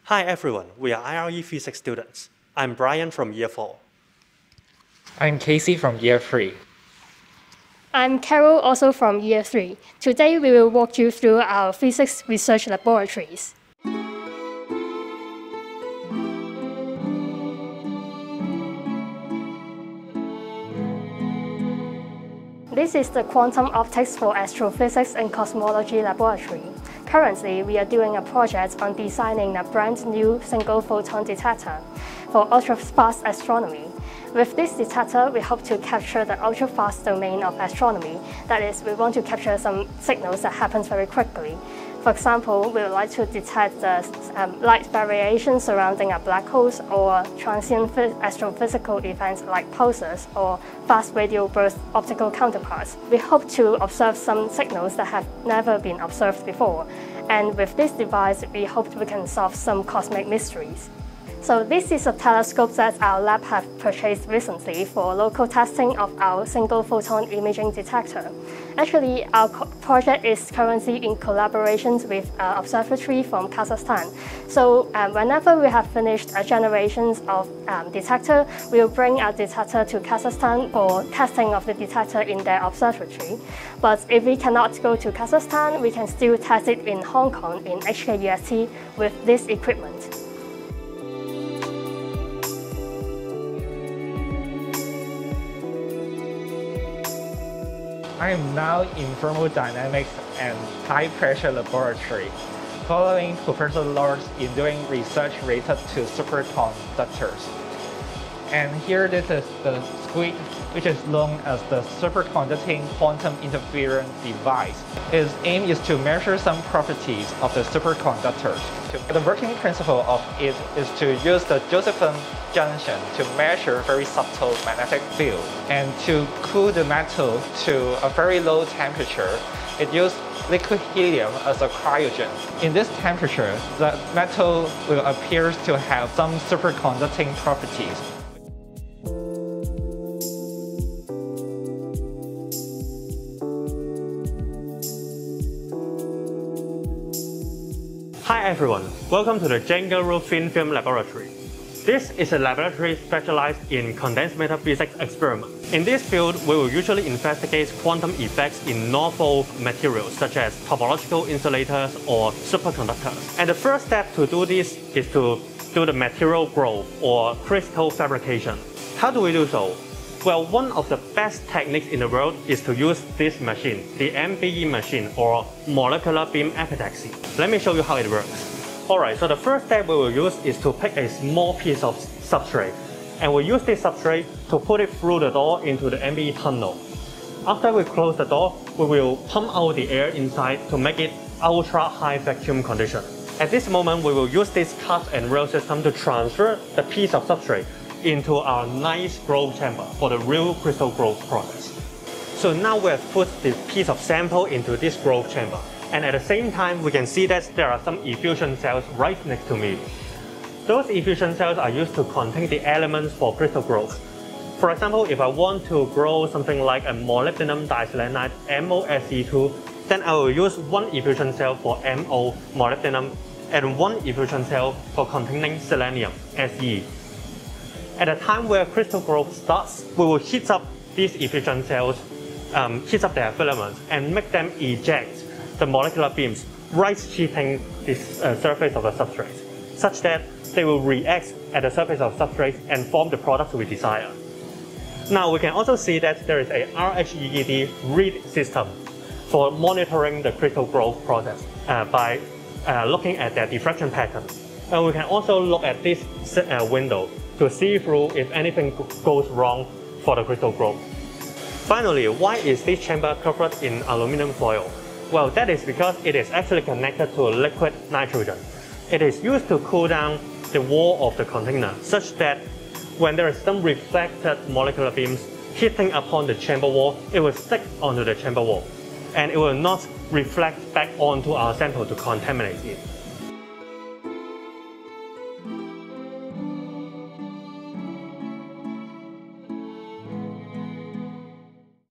Hi everyone, we are IRE Physics students. I'm Brian from Year 4. I'm Casey from Year 3. I'm Carol, also from Year 3. Today we will walk you through our physics research laboratories. This is the Quantum Optics for Astrophysics and Cosmology laboratory. Currently, we are doing a project on designing a brand new single photon detector for ultra-fast astronomy. With this detector, we hope to capture the ultra-fast domain of astronomy. That is, we want to capture some signals that happen very quickly. For example, we would like to detect the light variations surrounding a black hole or transient astrophysical events like pulsars or fast radio burst optical counterparts. We hope to observe some signals that have never been observed before. And with this device, we hope we can solve some cosmic mysteries. So this is a telescope that our lab have purchased recently for local testing of our single photon imaging detector. Actually, our project is currently in collaboration with an observatory from Kazakhstan. So whenever we have finished generations of detector, we will bring our detector to Kazakhstan for testing of the detector in their observatory. But if we cannot go to Kazakhstan, we can still test it in Hong Kong in HKUST with this equipment. I am now in thermodynamics and high pressure laboratory, following Professor Lars in doing research related to superconductors. And here this is the SQUID, which is known as the superconducting quantum interference device. Its aim is to measure some properties of the superconductors. The working principle of it is to use the Josephson junction to measure very subtle magnetic field. And to cool the metal to a very low temperature, it used liquid helium as a cryogen. In this temperature, the metal will appear to have some superconducting properties. Hi everyone, welcome to the Django Thin Film Laboratory. This is a laboratory specialized in condensed matter physics experiments. In this field, we will usually investigate quantum effects in novel materials such as topological insulators or superconductors. And the first step to do this is to do the material growth or crystal fabrication. How do we do so? Well, one of the best techniques in the world is to use this machine, the MBE machine or molecular beam epitaxy. Let me show you how it works. Alright, so the first step we will use is to pick a small piece of substrate. And we'll use this substrate to put it through the door into the MBE tunnel. After we close the door, we will pump out the air inside to make it ultra high vacuum condition. At this moment, we will use this cut and rail system to transfer the piece of substrate into our nice growth chamber for the real crystal growth process. So now we have put the piece of sample into this growth chamber. And at the same time, we can see that there are some effusion cells right next to me. Those effusion cells are used to contain the elements for crystal growth. For example, if I want to grow something like a molybdenum diselenide MoSe2, then I will use one effusion cell for Mo molybdenum and one effusion cell for containing selenium Se. At the time where crystal growth starts, we will heat up these effusion cells, heat up their filaments, and make them eject the molecular beams right hitting the surface of the substrate, such that they will react at the surface of the substrate and form the products we desire. Now we can also see that there is a RHEED read system for monitoring the crystal growth process by looking at their diffraction pattern. And we can also look at this window to see through if anything goes wrong for the crystal growth. Finally, why is this chamber covered in aluminum foil? Well, that is because it is actually connected to liquid nitrogen. It is used to cool down the wall of the container such that when there is some reflected molecular beams hitting upon the chamber wall, it will stick onto the chamber wall and it will not reflect back onto our sample to contaminate it.